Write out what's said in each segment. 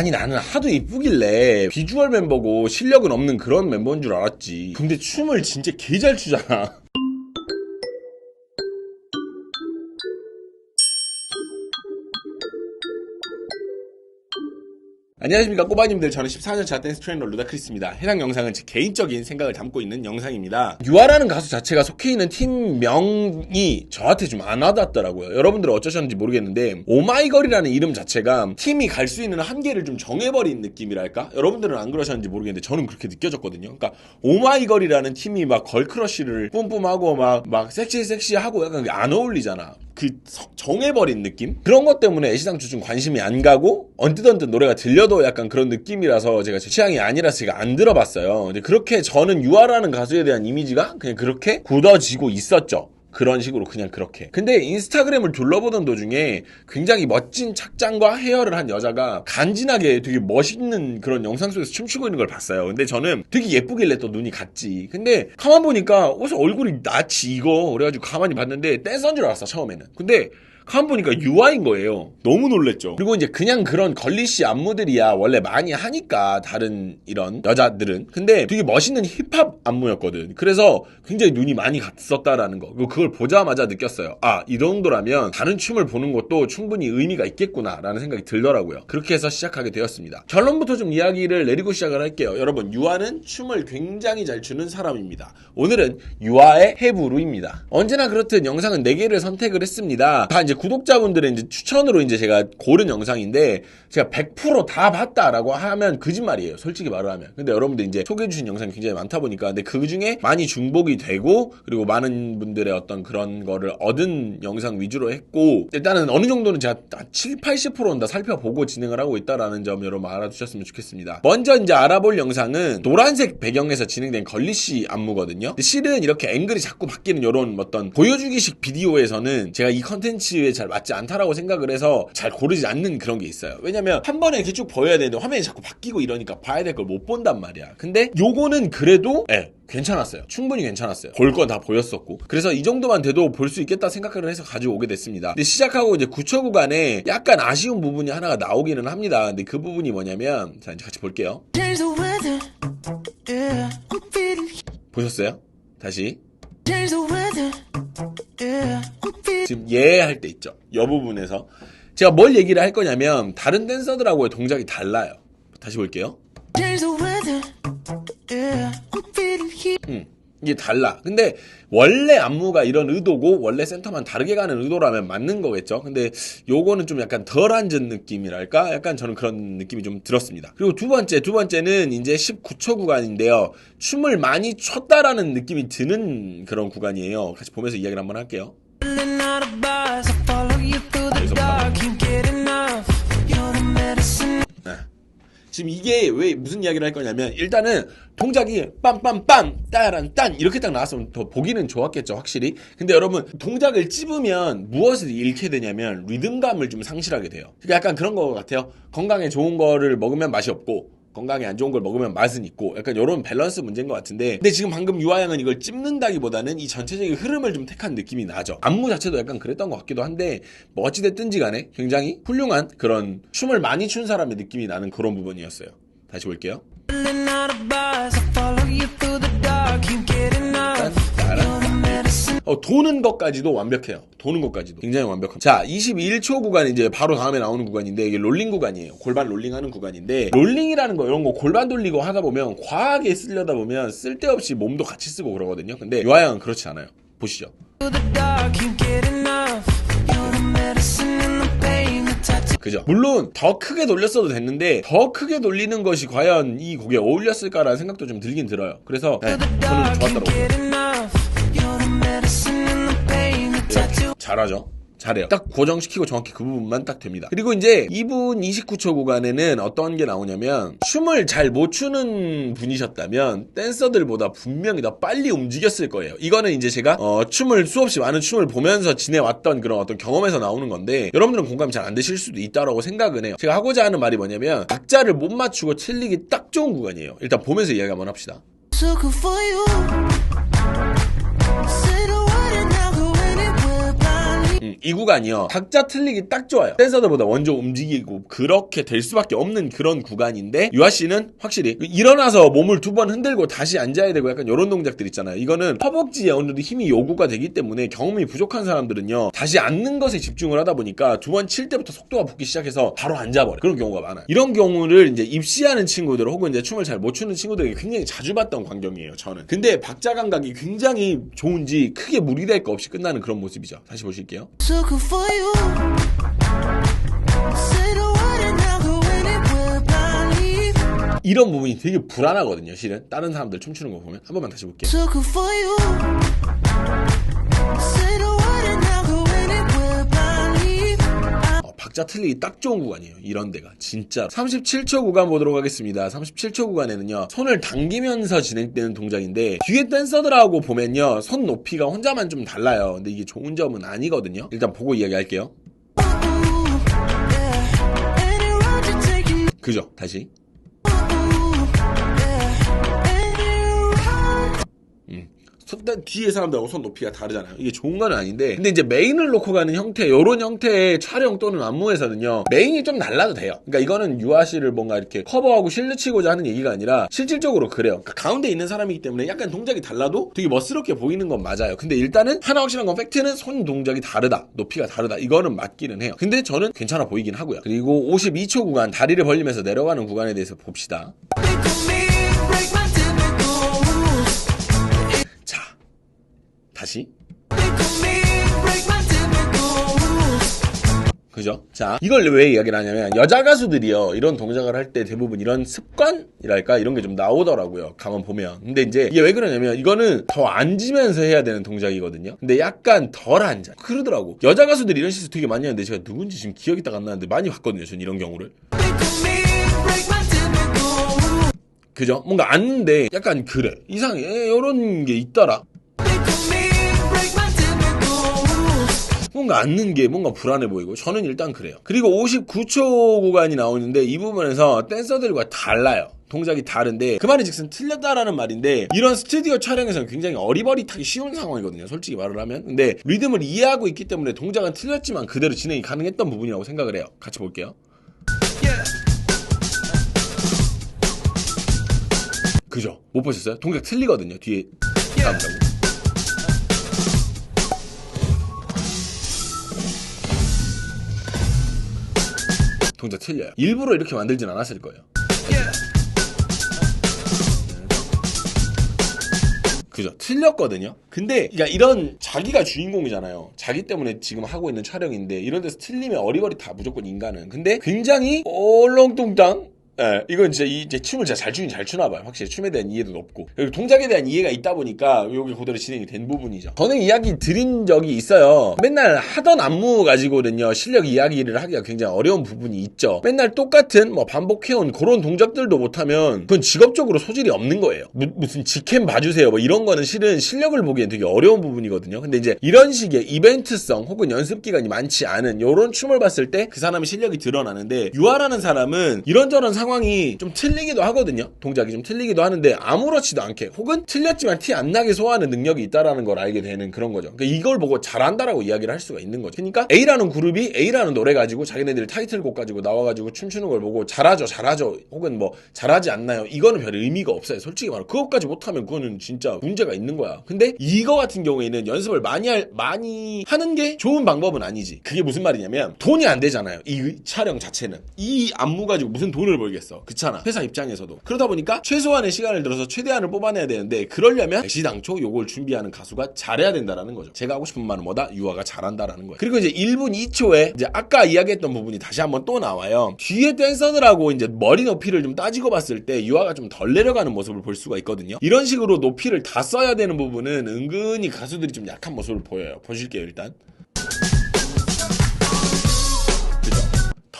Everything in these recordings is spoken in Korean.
아니 나는 하도 이쁘길래 비주얼 멤버고 실력은 없는 그런 멤버인 줄 알았지. 근데 춤을 진짜 개 잘 추잖아. 안녕하십니까 꼬바님들. 저는 14년차 댄스 트레이너 루다크리스입니다. 해당 영상은 제 개인적인 생각을 담고 있는 영상입니다. 유아라는 가수 자체가 속해 있는 팀명이 저한테 좀 안 와닿더라고요. 여러분들은 어쩌셨는지 모르겠는데 오마이걸이라는 이름 자체가 팀이 갈 수 있는 한계를 좀 정해버린 느낌이랄까? 여러분들은 안 그러셨는지 모르겠는데 저는 그렇게 느껴졌거든요. 그러니까 오마이걸이라는 팀이 막 걸크러쉬를 뿜뿜하고 막 섹시하고 약간 안 어울리잖아. 그 정해버린 느낌? 그런 것 때문에 애시당초 좀 관심이 안 가고 언뜻 노래가 들려도 약간 그런 느낌이라서 제가 제 취향이 아니라서 제가 안 들어봤어요. 근데 그렇게 저는 유아라는 가수에 대한 이미지가 그냥 그렇게 굳어지고 있었죠. 그런 식으로 그냥 그렇게. 근데 인스타그램을 둘러보던 도중에 굉장히 멋진 착장과 헤어를 한 여자가 간지나게 되게 멋있는 그런 영상 속에서 춤추고 있는 걸 봤어요. 근데 저는 되게 예쁘길래 또 눈이 갔지. 근데 가만 보니까 어디서 얼굴이 낯이 익어. 그래가지고 가만히 봤는데 댄서인 줄 알았어 처음에는. 근데 가만 보니까 유아인 거예요. 너무 놀랬죠. 그리고 이제 그냥 그런 걸리시 안무들이야 원래 많이 하니까 다른 이런 여자들은. 근데 되게 멋있는 힙합 안무였거든. 그래서 굉장히 눈이 많이 갔었다라는 거. 그걸 보자마자 느꼈어요. 아, 이 정도라면 다른 춤을 보는 것도 충분히 의미가 있겠구나라는 생각이 들더라고요. 그렇게 해서 시작하게 되었습니다. 결론부터 좀 이야기를 내리고 시작을 할게요. 여러분, 유아는 춤을 굉장히 잘 추는 사람입니다. 오늘은 유아의 해부루입니다. 언제나 그렇듯 영상은 4개를 선택을 했습니다. 다 이제 구독자분들의 이제 추천으로 이제 제가 고른 영상인데 제가 100% 다 봤다라고 하면 거짓말이에요. 솔직히 말을 하면. 근데 여러분들 이제 소개해주신 영상이 굉장히 많다 보니까 근데 그 중에 많이 중복이 되고 그리고 많은 분들의 어떤 그런 거를 얻은 영상 위주로 했고 일단은 어느 정도는 제가 70-80%는 다 살펴보고 진행을 하고 있다라는 점 여러분 알아두셨으면 좋겠습니다. 먼저 이제 알아볼 영상은 노란색 배경에서 진행된 걸리시 안무거든요. 근데 실은 이렇게 앵글이 자꾸 바뀌는 이런 어떤 보여주기식 비디오에서는 제가 이 컨텐츠에 잘 맞지 않다라고 생각을 해서 잘 고르지 않는 그런 게 있어요. 왜냐면 한 번에 이렇게 쭉 보여야 되는데 화면이 자꾸 바뀌고 이러니까 봐야 될 걸 못 본단 말이야. 근데 요거는 그래도 괜찮았어요. 충분히 괜찮았어요. 볼 건 다 보였었고. 그래서 이 정도만 돼도 볼 수 있겠다 생각을 해서 가지고 오게 됐습니다. 근데 시작하고 이제 9초 구간에 약간 아쉬운 부분이 하나가 나오기는 합니다. 근데 그 부분이 뭐냐면 자 이제 같이 볼게요. 보셨어요? 다시. 지금 할 때 있죠. 이 부분에서 제가 뭘 얘기를 할 거냐면 다른 댄서들하고의 동작이 달라요. 다시 볼게요. 이게 달라. 근데 원래 안무가 이런 의도고 원래 센터만 다르게 가는 의도라면 맞는 거겠죠. 근데 요거는 좀 약간 덜 앉은 느낌이랄까? 약간 저는 그런 느낌이 좀 들었습니다. 그리고 두 번째는 이제 19초 구간인데요. 춤을 많이 췄다라는 느낌이 드는 그런 구간이에요. 같이 보면서 이야기를 한번 할게요. 지금 이게 왜 무슨 이야기를 할 거냐면 일단은 동작이 빰빰빰 따란 딴 이렇게 딱 나왔으면 더 보기는 좋았겠죠 확실히. 근데 여러분 동작을 찝으면 무엇을 잃게 되냐면 리듬감을 좀 상실하게 돼요. 그러니까 약간 그런 거 같아요. 건강에 좋은 거를 먹으면 맛이 없고 건강에 안 좋은 걸 먹으면 맛은 있고 약간 이런 밸런스 문제인 것 같은데 근데 지금 방금 유아양은 이걸 찝는다기보다는 이 전체적인 흐름을 좀 택한 느낌이 나죠. 안무 자체도 약간 그랬던 것 같기도 한데 뭐 어찌됐든지 간에 굉장히 훌륭한 그런 춤을 많이 춘 사람의 느낌이 나는 그런 부분이었어요. 다시 볼게요. 도는 것까지도 완벽해요. 도는 것까지도 굉장히 완벽합니다. 자, 21초 구간 이제 바로 다음에 나오는 구간인데 이게 롤링 구간이에요. 골반 롤링하는 구간인데 롤링이라는 거 이런 거 골반 돌리고 하다 보면 과하게 쓰려다 보면 쓸데없이 몸도 같이 쓰고 그러거든요. 근데 유아양은 그렇지 않아요. 보시죠. 그죠? 물론 더 크게 돌렸어도 됐는데 더 크게 돌리는 것이 과연 이 곡에 어울렸을까라는 생각도 좀 들긴 들어요. 그래서 저는 좋았더라고요. 잘하죠? 잘해요. 딱 고정시키고 정확히 그 부분만 딱 됩니다. 그리고 이제 2분 29초 구간에는 어떤 게 나오냐면 춤을 잘 못 추는 분이셨다면 댄서들보다 분명히 더 빨리 움직였을 거예요. 이거는 이제 제가 수없이 많은 춤을 보면서 지내왔던 그런 어떤 경험에서 나오는 건데 여러분들은 공감이 잘 안 되실 수도 있다라고 생각은 해요. 제가 하고자 하는 말이 뭐냐면 박자를 못 맞추고 틀리기 딱 좋은 구간이에요. 일단 보면서 이야기 한번 합시다. 이 구간이요. 각자 틀리기 딱 좋아요. 댄서들보다 먼저 움직이고 그렇게 될 수밖에 없는 그런 구간인데 유아씨는 확실히 일어나서 몸을 두 번 흔들고 다시 앉아야 되고 약간 이런 동작들 있잖아요. 이거는 허벅지에 어느 정도 힘이 요구가 되기 때문에 경험이 부족한 사람들은요. 다시 앉는 것에 집중을 하다 보니까 두 번 칠 때부터 속도가 붙기 시작해서 바로 앉아버려. 그런 경우가 많아요. 이런 경우를 이제 입시하는 친구들 혹은 이제 춤을 잘 못 추는 친구들에게 굉장히 자주 봤던 광경이에요. 저는. 근데 박자 감각이 굉장히 좋은지 크게 무리될 거 없이 끝나는 그런 모습이죠. 다시 보실게요. So good for you. Say the word and I'll go in it will believe. 이런 부분이 되게 불안하거든요. 실은 다른 사람들 춤추는 거 보면 한 번만 다시 볼게요. So good for you. Say the word and I'll go in it will believe. 박자 틀리기 딱 좋은 구간이에요. 이런 데가 진짜. 37초 구간 보도록 하겠습니다. 37초 구간에는요. 손을 당기면서 진행되는 동작인데 뒤에 댄서들하고 보면요. 손 높이가 혼자만 좀 달라요. 근데 이게 좋은 점은 아니거든요. 일단 보고 이야기할게요. Any road you take, you 그죠? 다시. 뒤에 사람들하고 손 높이가 다르잖아요. 이게 좋은 건 아닌데 근데 이제 메인을 놓고 가는 형태 요런 형태의 촬영 또는 안무에서는요 메인이 좀 달라도 돼요. 그러니까 이거는 유아씨를 뭔가 이렇게 커버하고 실루치고자 하는 얘기가 아니라 실질적으로 그래요. 그러니까 가운데 있는 사람이기 때문에 약간 동작이 달라도 되게 멋스럽게 보이는 건 맞아요. 근데 일단은 하나 확실한 건 팩트는 손 동작이 다르다, 높이가 다르다, 이거는 맞기는 해요. 근데 저는 괜찮아 보이긴 하고요. 그리고 52초 구간 다리를 벌리면서 내려가는 구간에 대해서 봅시다. 다시. 그죠? 자, 이걸 왜 이야기를 하냐면 여자 가수들이요 이런 동작을 할 때 대부분 이런 습관이랄까 이런 게 좀 나오더라고요. 가만 보면. 근데 이제 이게 왜 그러냐면 이거는 더 앉으면서 해야 되는 동작이거든요. 근데 약간 덜 앉아. 그러더라고. 여자 가수들이 이런 실수 되게 많이 하는데 제가 누군지 지금 기억이 딱 안 나는데 많이 봤거든요. 전 이런 경우를. 그죠? 뭔가 앉는데 약간 그래. 이상해. 이런 게 있더라. 뭔가 앉는 게 뭔가 불안해 보이고 저는 일단 그래요. 그리고 59초 구간이 나오는데 이 부분에서 댄서들과 달라요. 동작이 다른데 그 말이 즉슨 틀렸다라는 말인데 이런 스튜디오 촬영에서는 굉장히 어리버리하기 쉬운 상황이거든요. 솔직히 말을 하면. 근데 리듬을 이해하고 있기 때문에 동작은 틀렸지만 그대로 진행이 가능했던 부분이라고 생각을 해요. 같이 볼게요. 그죠? 못 보셨어요? 동작 틀리거든요. 뒤에 나온다고. 동작 틀려요. 일부러 이렇게 만들진 않았을 거예요. 그죠? 틀렸거든요. 근데 그러니까 이런 자기가 주인공이잖아요. 자기 때문에 지금 하고 있는 촬영인데 이런 데서 틀리면 어리버리다 무조건 인간은. 근데 굉장히 얼렁뚱땅. 예, 이건 진짜 이제 춤을 진짜 잘 추긴 잘 추나 봐요. 확실히 춤에 대한 이해도 높고 그리고 동작에 대한 이해가 있다 보니까 여기 그대로 진행이 된 부분이죠. 저는 이야기 드린 적이 있어요. 맨날 하던 안무 가지고는요 실력 이야기를 하기가 굉장히 어려운 부분이 있죠. 맨날 똑같은 뭐 반복해온 그런 동작들도 못하면 그건 직업적으로 소질이 없는 거예요. 무슨 직캠 봐주세요 뭐 이런 거는 실은 실력을 보기엔 되게 어려운 부분이거든요. 근데 이제 이런 식의 이벤트성 혹은 연습 기간이 많지 않은 이런 춤을 봤을 때 그 사람의 실력이 드러나는데 유아라는 사람은 이런저런 상황이 좀 틀리기도 하거든요. 동작이 좀 틀리기도 하는데 아무렇지도 않게 혹은 틀렸지만 티 안 나게 소화하는 능력이 있다라는 걸 알게 되는 그런 거죠. 그러니까 이걸 보고 잘한다라고 이야기를 할 수가 있는 거죠. 그러니까 A라는 그룹이 A라는 노래 가지고 자기네들 타이틀곡 가지고 나와가지고 춤추는 걸 보고 잘하죠 혹은 뭐 잘하지 않나요? 이거는 별 의미가 없어요. 솔직히 말하면 그것까지 못하면 그거는 진짜 문제가 있는 거야. 근데 이거 같은 경우에는 연습을 많이 하는 게 좋은 방법은 아니지. 그게 무슨 말이냐면 돈이 안 되잖아요. 이 촬영 자체는 이 안무 가지고 무슨 돈을 벌겠어. 그렇잖아. 회사 입장에서도. 그러다 보니까 최소한의 시간을 들어서 최대한을 뽑아내야 되는데 그러려면 시당초 요걸 준비하는 가수가 잘해야 된다라는 거죠. 제가 하고 싶은 말은 뭐다? 유아가 잘한다라는 거예요. 그리고 이제 1분 2초에 이제 아까 이야기했던 부분이 다시 한번 또 나와요. 뒤에 댄서들하고 이제 머리 높이를 좀 따지고 봤을 때 유아가 좀 덜 내려가는 모습을 볼 수가 있거든요. 이런 식으로 높이를 다 써야 되는 부분은 은근히 가수들이 좀 약한 모습을 보여요. 보실게요 일단.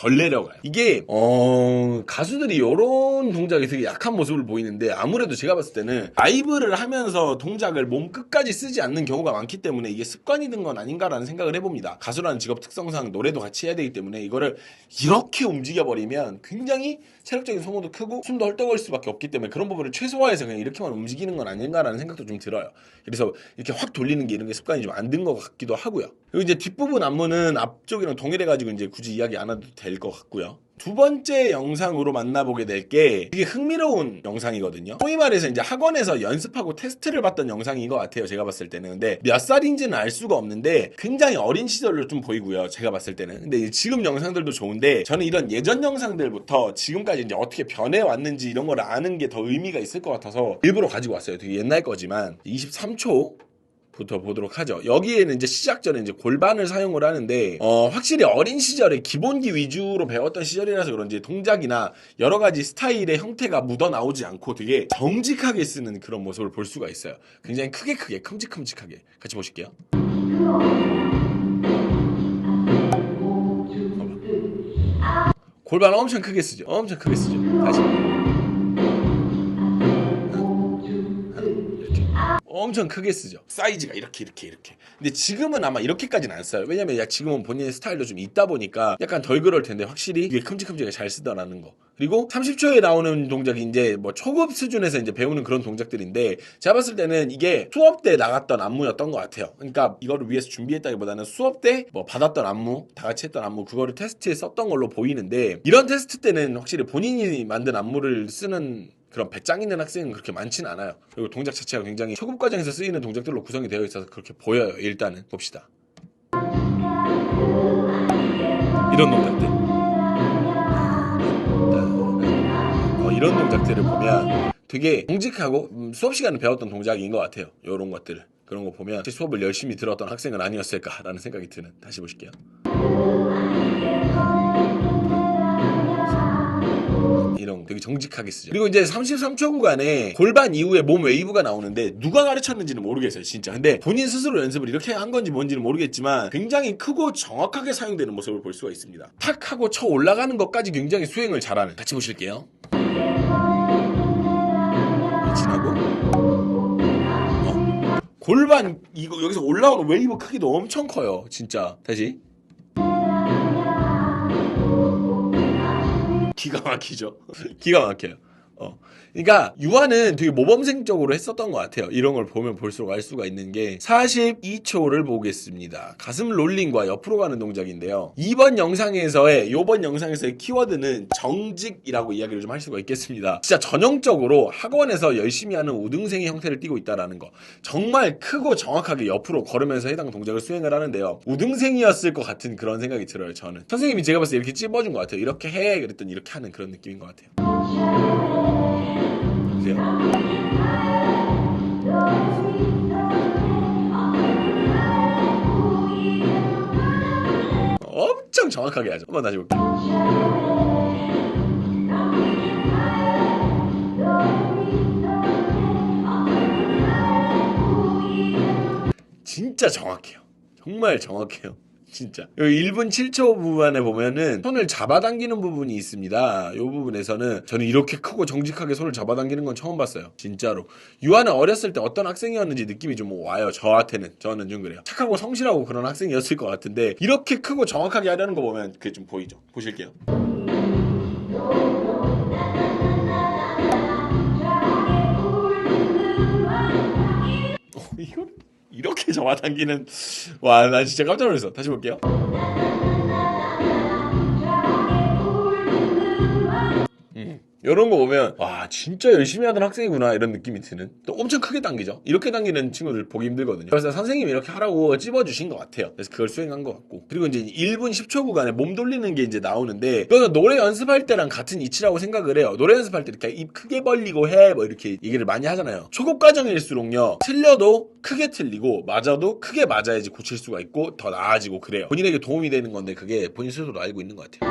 덜 내려가요. 이게 가수들이 이런 동작이 되게 약한 모습을 보이는데 아무래도 제가 봤을 때는 라이브를 하면서 동작을 몸 끝까지 쓰지 않는 경우가 많기 때문에 이게 습관이 든 건 아닌가라는 생각을 해봅니다. 가수라는 직업 특성상 노래도 같이 해야 되기 때문에 이거를 이렇게 움직여버리면 굉장히 체력적인 소모도 크고 숨도 헐떡거릴 수밖에 없기 때문에 그런 부분을 최소화해서 그냥 이렇게만 움직이는 건 아닌가라는 생각도 좀 들어요. 그래서 이렇게 확 돌리는 게 이런 게 습관이 좀 안 든 것 같기도 하고요. 그리고 이제 뒷부분 안무는 앞쪽이랑 동일해가지고 이제 굳이 이야기 안 해도 될 것 같고요. 두 번째 영상으로 만나보게 될 게 되게 흥미로운 영상이거든요. 소위 말해서 이제 학원에서 연습하고 테스트를 봤던 영상인 것 같아요. 제가 봤을 때는. 근데 몇 살인지는 알 수가 없는데 굉장히 어린 시절로 좀 보이고요. 제가 봤을 때는. 근데 지금 영상들도 좋은데 저는 이런 예전 영상들부터 지금까지 이제 어떻게 변해왔는지 이런 걸 아는 게 더 의미가 있을 것 같아서 일부러 가지고 왔어요. 되게 옛날 거지만 23초 부터 보도록 하죠. 여기에는 이제 시작 전에 이제 골반을 사용을 하는데 확실히 어린 시절에 기본기 위주로 배웠던 시절이라서 그런지 동작이나 여러 가지 스타일의 형태가 묻어 나오지 않고 되게 정직하게 쓰는 그런 모습을 볼 수가 있어요. 굉장히 크게 큼직큼직하게 같이 보실게요. 골반 엄청 크게 쓰죠. 엄청 크게 쓰죠. 다시. 엄청 크게 쓰죠. 사이즈가 이렇게. 근데 지금은 아마 이렇게까지는 안 써요. 왜냐면 지금은 본인의 스타일도 좀 있다 보니까 약간 덜 그럴 텐데 확실히 이게 큼직큼직하게 잘 쓰더라는 거. 그리고 30초에 나오는 동작이 이제 뭐 초급 수준에서 이제 배우는 그런 동작들인데 제가 봤을 때는 이게 수업 때 나갔던 안무였던 것 같아요. 그러니까 이거를 위해서 준비했다기보다는 수업 때 뭐 받았던 안무, 다 같이 했던 안무 그거를 테스트에 썼던 걸로 보이는데 이런 테스트 때는 확실히 본인이 만든 안무를 쓰는 그런 배짱 있는 학생은 그렇게 많지는 않아요. 그리고 동작 자체가 굉장히 초급 과정에서 쓰이는 동작들로 구성이 되어 있어서 그렇게 보여요. 일단은 봅시다. 이런 동작들. 이런 동작들을 보면 되게 정직하고 수업 시간에 배웠던 동작인 것 같아요. 이런 것들을. 그런 거 보면 수업을 열심히 들었던 학생은 아니었을까라는 생각이 드는. 다시 보실게요. 이런 되게 정직하게 쓰죠. 그리고 이제 33초 구간에 골반 이후에 몸 웨이브가 나오는데 누가 가르쳤는지는 모르겠어요 진짜. 근데 본인 스스로 연습을 이렇게 한 건지 뭔지는 모르겠지만 굉장히 크고 정확하게 사용되는 모습을 볼 수가 있습니다. 탁 하고 쳐 올라가는 것까지 굉장히 수행을 잘하는. 같이 보실게요. 지나고 골반 이거 여기서 올라오는 웨이브 크기도 엄청 커요 진짜. 다시. 기가 막히죠. 기가 막혀요. 그러니까 유아는 되게 모범생적으로 했었던 것 같아요. 이런 걸 보면 볼수록 알 수가 있는 게 42초를 보겠습니다. 가슴 롤링과 옆으로 가는 동작인데요. 이번 영상에서의 키워드는 정직이라고 이야기를 좀 할 수가 있겠습니다. 진짜 전형적으로 학원에서 열심히 하는 우등생의 형태를 띠고 있다라는 거. 정말 크고 정확하게 옆으로 걸으면서 해당 동작을 수행을 하는데요. 우등생이었을 것 같은 그런 생각이 들어요. 저는 선생님이 제가 봤을 때 이렇게 찝어준 것 같아요. 이렇게 해 그랬더니 이렇게 하는 그런 느낌인 것 같아요. 보세요. 엄청 정확하게 하죠. 한번 다시 볼게요. 진짜 정확해요. 정말 정확해요. 진짜. 여기 1분 7초 부분에 보면은 손을 잡아당기는 부분이 있습니다. 이 부분에서는 저는 이렇게 크고 정직하게 손을 잡아당기는 건 처음 봤어요. 진짜로. 유아는 어렸을 때 어떤 학생이었는지 느낌이 좀 와요. 저한테는. 저는 좀 그래요. 착하고 성실하고 그런 학생이었을 것 같은데 이렇게 크고 정확하게 하려는 거 보면 그게 좀 보이죠. 보실게요. 이거 이렇게 잡아당기는 와, 나 진짜 깜짝 놀랐어. 다시 볼게요. 이런 거 보면 와 진짜 열심히 하던 학생이구나 이런 느낌이 드는. 또 엄청 크게 당기죠. 이렇게 당기는 친구들 보기 힘들거든요. 그래서 선생님이 이렇게 하라고 찝어주신 것 같아요. 그래서 그걸 수행한 것 같고. 그리고 이제 1분 10초 구간에 몸 돌리는 게 이제 나오는데 이거는 노래 연습할 때랑 같은 이치라고 생각을 해요. 노래 연습할 때 이렇게 입 크게 벌리고 해 뭐 이렇게 얘기를 많이 하잖아요. 초급 과정일수록요 틀려도 크게 틀리고 맞아도 크게 맞아야지 고칠 수가 있고 더 나아지고 그래요. 본인에게 도움이 되는 건데 그게 본인 스스로도 알고 있는 것 같아요.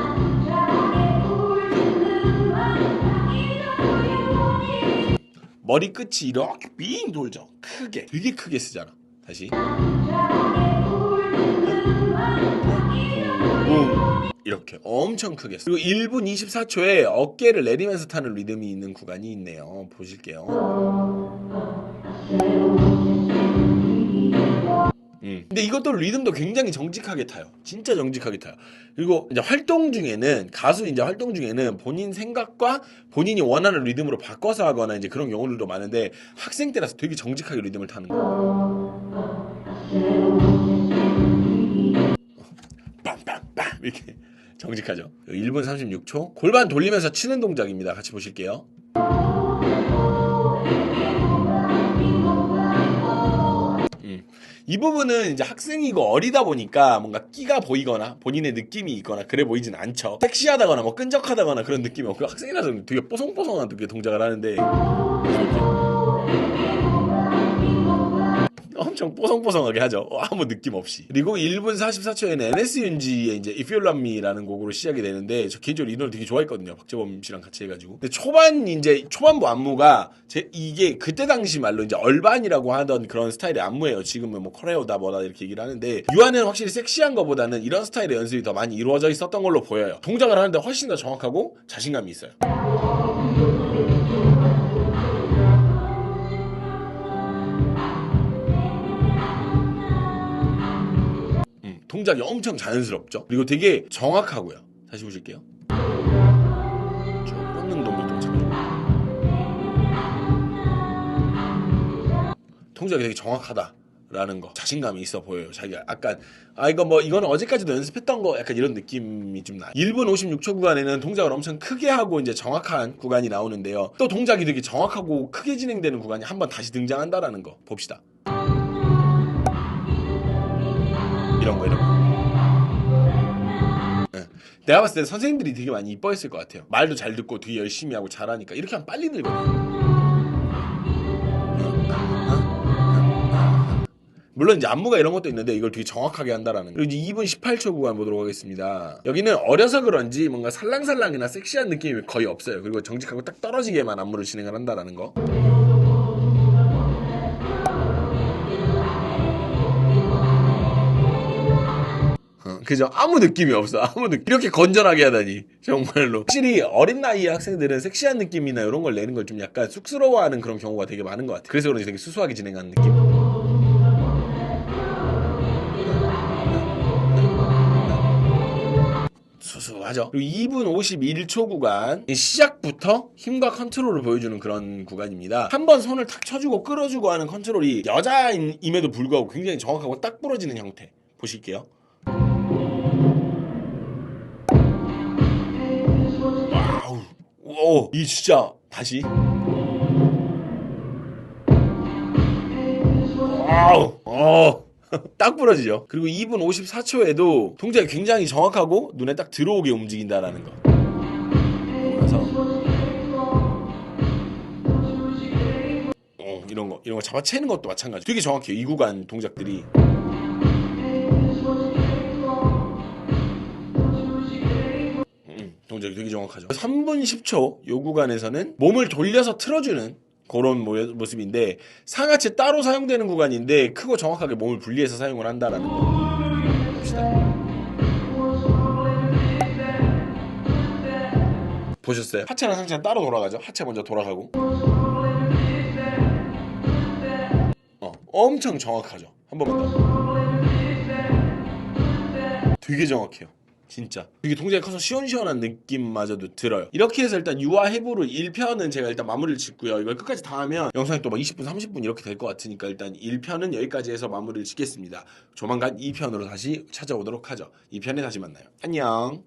머리 끝이 이렇게 빙 돌죠. 크게. 되게 크게 쓰잖아. 다시. 이렇게 엄청 크게. 그리고 1분 24초에 어깨를 내리면서 타는 리듬이 있는 구간이 있네요. 보실게요. 근데 이것도 리듬도 굉장히 정직하게 타요. 진짜 정직하게 타요. 그리고 이제 활동 중에는 가수 이제 활동 중에는 본인 생각과 본인이 원하는 리듬으로 바꿔서 하거나 이제 그런 경우들도 많은데 학생 때라서 되게 정직하게 리듬을 타는 거예요. 빰빰빰 이렇게 정직하죠. 1분 36초 골반 돌리면서 치는 동작입니다. 같이 보실게요. 이 부분은 이제 학생이고 어리다 보니까 뭔가 끼가 보이거나 본인의 느낌이 있거나 그래 보이진 않죠. 섹시하다거나 뭐 끈적하다거나 그런 느낌이 없고 학생이라서 되게 뽀송뽀송한 동작을 하는데 엄청 뽀송뽀송하게 하죠. 아무 느낌 없이. 그리고 1분 44초에는 NS윤지의 이제 If You Love Me라는 곡으로 시작이 되는데 저 개인적으로 이 노래 되게 좋아했거든요. 박재범 씨랑 같이 해가지고. 근데 초반부 안무가 이게 그때 당시 말로 이제 얼반이라고 하던 그런 스타일의 안무예요. 지금은 뭐 코레오다 뭐다 이렇게 얘기를 하는데 유아는 확실히 섹시한 것보다는 이런 스타일의 연습이 더 많이 이루어져 있었던 걸로 보여요. 동작을 하는데 훨씬 더 정확하고 자신감이 있어요. 동작이 엄청 자연스럽죠. 그리고 되게 정확하고요. 다시 보실게요. 쭉 뻗는 동작도 마찬가지고. 동작이 되게 정확하다라는 거 자신감이 있어 보여요. 자기가 약간 이거는 어제까지도 연습했던 거 약간 이런 느낌이 좀 나요. 1분 56초 구간에는 동작을 엄청 크게 하고 이제 정확한 구간이 나오는데요. 또 동작이 되게 정확하고 크게 진행되는 구간이 한번 다시 등장한다라는 거 봅시다. 이런 거. 네. 내가 봤을 때 선생님들이 되게 많이 이뻐했을 것 같아요. 말도 잘 듣고 되게 열심히 하고 잘하니까 이렇게 하면 빨리 늘거든요. 물론 이제 안무가 이런 것도 있는데 이걸 되게 정확하게 한다라는 거. 그리고 이제 2분 18초 구간 보도록 하겠습니다. 여기는 어려서 그런지 뭔가 살랑살랑이나 섹시한 느낌이 거의 없어요. 그리고 정직하고 딱 떨어지게만 안무를 진행을 한다라는 거. 그죠? 아무 느낌이 없어. 이렇게 건전하게 하다니 정말로. 확실히 어린 나이의 학생들은 섹시한 느낌이나 이런 걸 내는 걸 좀 약간 쑥스러워하는 그런 경우가 되게 많은 것 같아요. 그래서 그런지 되게 수수하게 진행하는 느낌. 수수하죠. 그리고 2분 51초 구간 시작부터 힘과 컨트롤을 보여주는 그런 구간입니다. 한번 손을 탁 쳐주고 끌어주고 하는 컨트롤이 여자임에도 불구하고 굉장히 정확하고 딱 부러지는 형태 보실게요. 오, 이 진짜 다시. 와우, 딱 부러지죠. 그리고 2분 54초에도 동작이 굉장히 정확하고 눈에 딱 들어오게 움직인다라는 거. 그래서 이런 거 잡아채는 것도 마찬가지. 되게 정확해요. 이 구간 동작들이. 동작이 되게 정확하죠. 3분 10초 요 구간에서는 몸을 돌려서 틀어주는 그런 모습인데 상하체 따로 사용되는 구간인데 크고 정확하게 몸을 분리해서 사용을 한다라는 거 봅시다. 보셨어요? 하체랑 상체는 따로 돌아가죠. 하체 먼저 돌아가고 엄청 정확하죠. 한 번만 더. 되게 정확해요. 진짜 되게 동작이 커서 시원시원한 느낌마저도 들어요. 이렇게 해서 일단 유아 해부를 1편은 제가 일단 마무리를 짓고요. 이걸 끝까지 다 하면 영상이 또 막 20분 30분 이렇게 될 것 같으니까 일단 1편은 여기까지 해서 마무리를 짓겠습니다. 조만간 2편으로 다시 찾아오도록 하죠. 2편에 다시 만나요. 안녕.